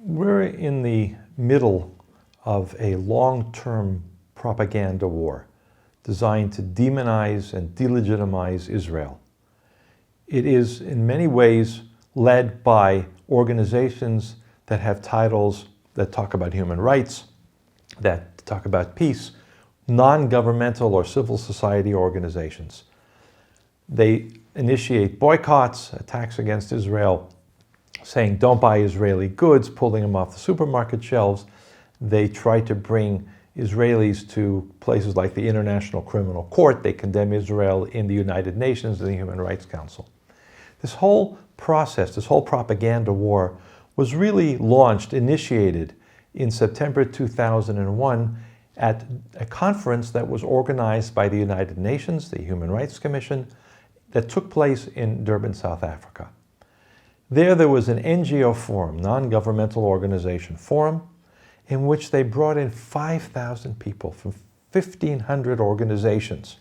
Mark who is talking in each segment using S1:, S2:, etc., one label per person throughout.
S1: We're in the middle of a long-term propaganda war designed to demonize and delegitimize Israel. It is in many ways led by organizations that have titles that talk about human rights, that talk about peace, non-governmental or civil society organizations. They initiate boycotts, attacks against Israel, saying don't buy Israeli goods, pulling them off the supermarket shelves. They try to bring Israelis to places like the International Criminal Court. They condemn Israel in the United Nations and the Human Rights Council. This whole process, this whole propaganda war was really initiated in September 2001 at a conference that was organized by the United Nations, the Human Rights Commission, that took place in Durban, South Africa. There was an NGO forum, non-governmental organization forum, in which they brought in 5,000 people from 1,500 organizations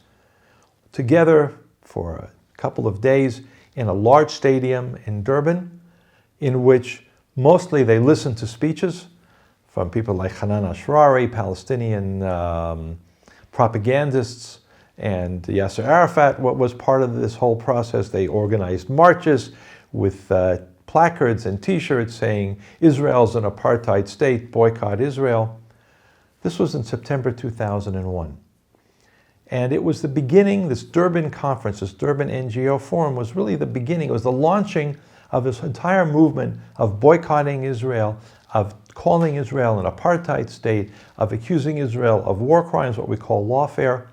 S1: together for a couple of days in a large stadium in Durban, in which mostly they listened to speeches from people like Hanan Ashrari, Palestinian propagandists, and Yasser Arafat. What was part of this whole process, they organized marches with placards and t-shirts saying, Israel's an apartheid state, boycott Israel. This was in September 2001. And it was the beginning, this Durban conference, this Durban NGO forum was really the beginning. It was the launching of this entire movement of boycotting Israel, of calling Israel an apartheid state, of accusing Israel of war crimes, what we call lawfare.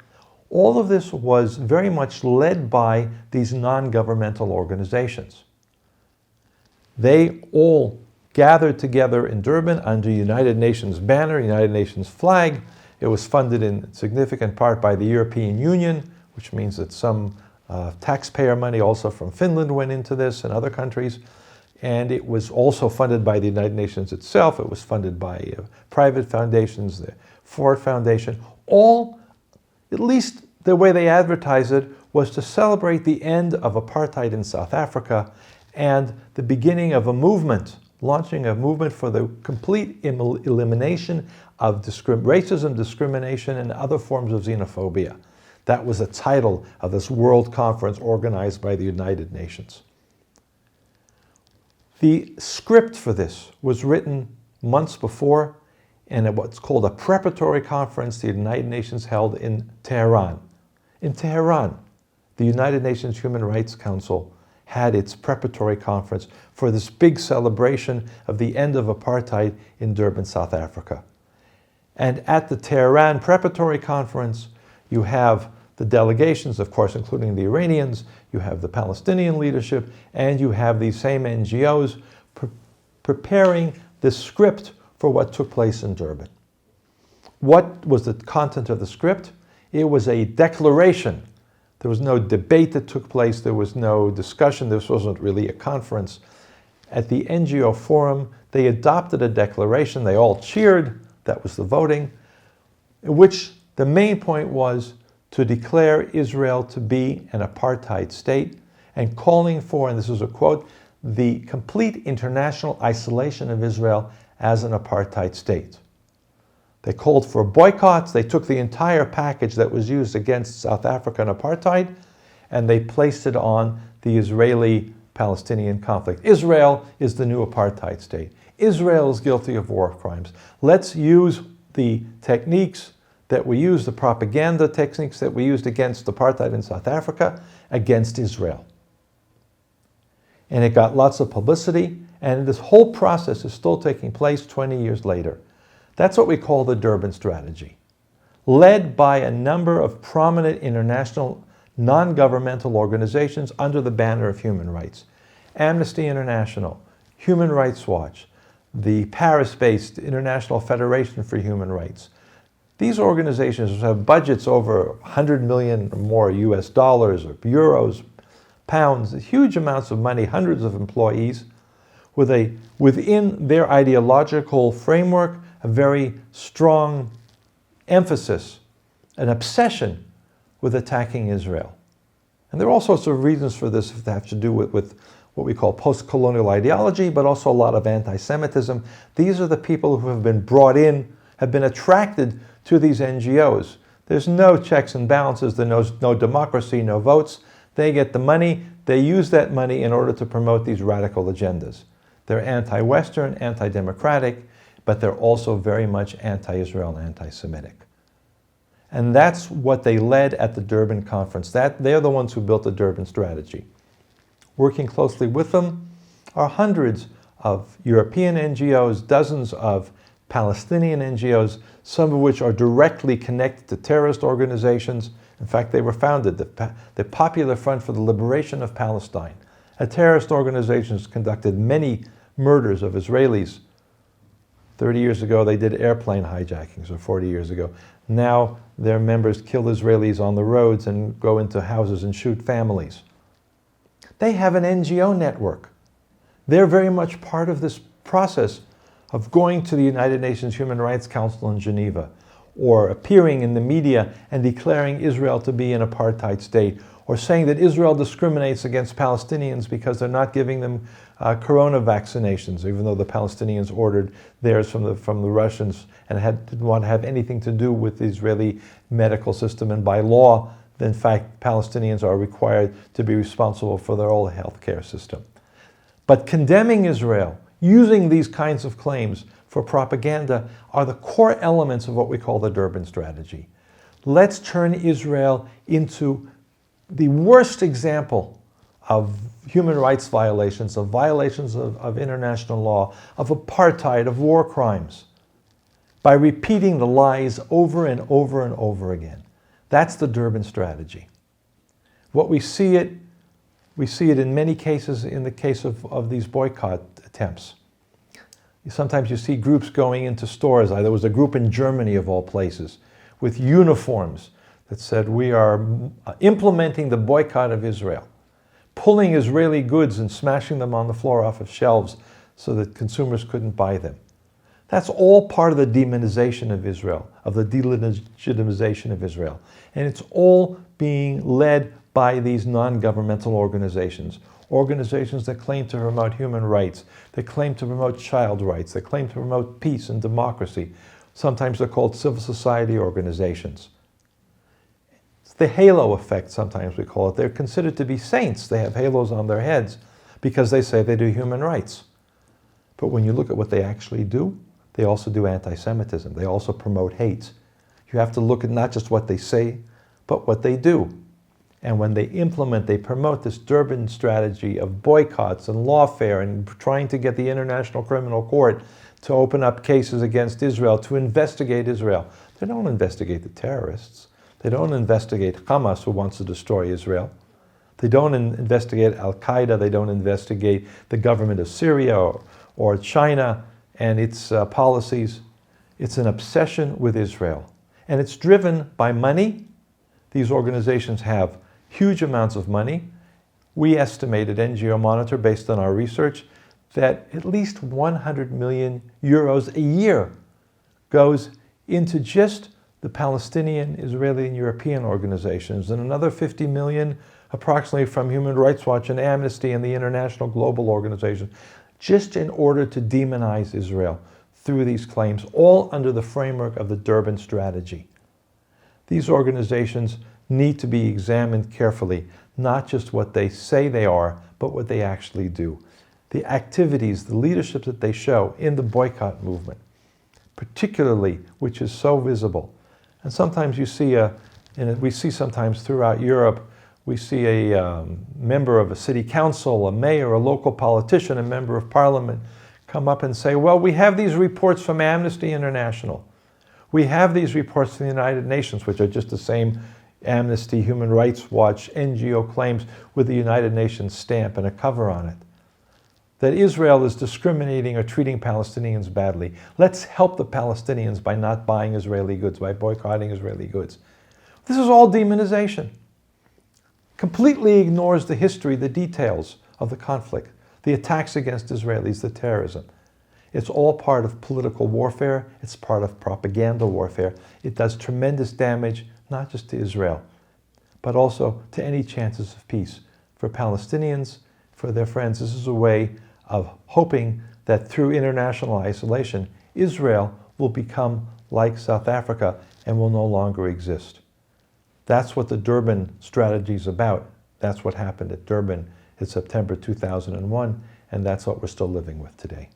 S1: All of this was very much led by these non-governmental organizations. They all gathered together in Durban under United Nations banner, United Nations flag. It was funded in significant part by the European Union, which means that some taxpayer money also from Finland went into this and other countries. And it was also funded by the United Nations itself. It was funded by private foundations, the Ford Foundation. All, at least the way they advertised it, was to celebrate the end of apartheid in South Africa and the beginning of a movement, launching a movement for the complete elimination of racism, discrimination, and other forms of xenophobia. That was the title of this world conference organized by the United Nations. The script for this was written months before in what's called a preparatory conference the United Nations held in Tehran. In Tehran, the United Nations Human Rights Council had its preparatory conference for this big celebration of the end of apartheid in Durban, South Africa. And at the Tehran preparatory conference, you have the delegations, of course, including the Iranians, you have the Palestinian leadership, and you have these same NGOs preparing the script for what took place in Durban. What was the content of the script? It was a declaration. There was no debate that took place. There was no discussion. This wasn't really a conference. At the NGO forum, they adopted a declaration. They all cheered. That was the voting, in which the main point was to declare Israel to be an apartheid state and calling for, and this is a quote, the complete international isolation of Israel as an apartheid state. They called for boycotts. They took the entire package that was used against South African apartheid and they placed it on the Israeli-Palestinian conflict. Israel is the new apartheid state. Israel is guilty of war crimes. Let's use the techniques that we used, the propaganda techniques that we used against apartheid in South Africa, against Israel. And it got lots of publicity, and this whole process is still taking place 20 years later. That's what we call the Durban Strategy, led by a number of prominent international non-governmental organizations under the banner of human rights. Amnesty International, Human Rights Watch, the Paris-based International Federation for Human Rights. These organizations have budgets over 100 million or more US dollars or euros, pounds, huge amounts of money, hundreds of employees, within their ideological framework, a very strong emphasis, an obsession with attacking Israel. And there are all sorts of reasons for this that have to do with what we call post-colonial ideology, but also a lot of anti-Semitism. These are the people who have been brought in, have been attracted to these NGOs. There's no checks and balances, there's no democracy, no votes. They get the money, they use that money in order to promote these radical agendas. They're anti-Western, anti-democratic, but they're also very much anti-Israel and anti-Semitic. And that's what they led at the Durban conference. They're the ones who built the Durban Strategy. Working closely with them are hundreds of European NGOs, dozens of Palestinian NGOs, some of which are directly connected to terrorist organizations. In fact, they were founded, the Popular Front for the Liberation of Palestine. A terrorist organization has conducted many murders of Israelis. 30 years ago, they did airplane hijackings, or 40 years ago. Now, their members kill Israelis on the roads and go into houses and shoot families. They have an NGO network. They're very much part of this process of going to the United Nations Human Rights Council in Geneva, or appearing in the media and declaring Israel to be an apartheid state, or saying that Israel discriminates against Palestinians because they're not giving them corona vaccinations, even though the Palestinians ordered theirs from the Russians and didn't want to have anything to do with the Israeli medical system. And by law, in fact, Palestinians are required to be responsible for their whole health care system. But condemning Israel, using these kinds of claims for propaganda, are the core elements of what we call the Durban Strategy. Let's turn Israel into the worst example of human rights violations, of violations of international law, of apartheid, of war crimes, by repeating the lies over and over and over again. That's the Durban Strategy. What we see it in many cases in the case of these boycott attempts. Sometimes you see groups going into stores. There was a group in Germany, of all places, with uniforms that said, we are implementing the boycott of Israel, pulling Israeli goods and smashing them on the floor off of shelves so that consumers couldn't buy them. That's all part of the demonization of Israel, of the delegitimization of Israel. And it's all being led by these non-governmental organizations. Organizations that claim to promote human rights, that claim to promote child rights, that claim to promote peace and democracy. Sometimes they're called civil society organizations. It's the halo effect, sometimes we call it. They're considered to be saints. They have halos on their heads because they say they do human rights. But when you look at what they actually do, they also do anti-Semitism. They also promote hate. You have to look at not just what they say, but what they do. And when they implement, they promote this Durban strategy of boycotts and lawfare and trying to get the International Criminal Court to open up cases against Israel, to investigate Israel. They don't investigate the terrorists. They don't investigate Hamas, who wants to destroy Israel. They don't investigate Al-Qaeda. They don't investigate the government of Syria or China and its policies. It's an obsession with Israel. And it's driven by money. These organizations have huge amounts of money. We estimate at NGO Monitor, based on our research, that at least 100 million euros a year goes into just the Palestinian, Israeli, and European organizations, and another 50 million approximately from Human Rights Watch and Amnesty and the International Global Organization, just in order to demonize Israel through these claims, all under the framework of the Durban Strategy. These organizations need to be examined carefully, not just what they say they are, but what they actually do. The activities, the leadership that they show in the boycott movement, particularly, which is so visible. And sometimes you see we see sometimes throughout Europe, we see a member of a city council, a mayor, a local politician, a member of parliament come up and say, well, we have these reports from Amnesty International. We have these reports from the United Nations, which are just the same Amnesty, Human Rights Watch, NGO claims with the United Nations stamp and a cover on it, that Israel is discriminating or treating Palestinians badly. Let's help the Palestinians by not buying Israeli goods, by boycotting Israeli goods. This is all demonization. Completely ignores the history, the details of the conflict, the attacks against Israelis, the terrorism. It's all part of political warfare. It's part of propaganda warfare. It does tremendous damage, not just to Israel, but also to any chances of peace for Palestinians, for their friends. This is a way of hoping that through international isolation, Israel will become like South Africa and will no longer exist. That's what the Durban Strategy is about. That's what happened at Durban in September 2001, and that's what we're still living with today.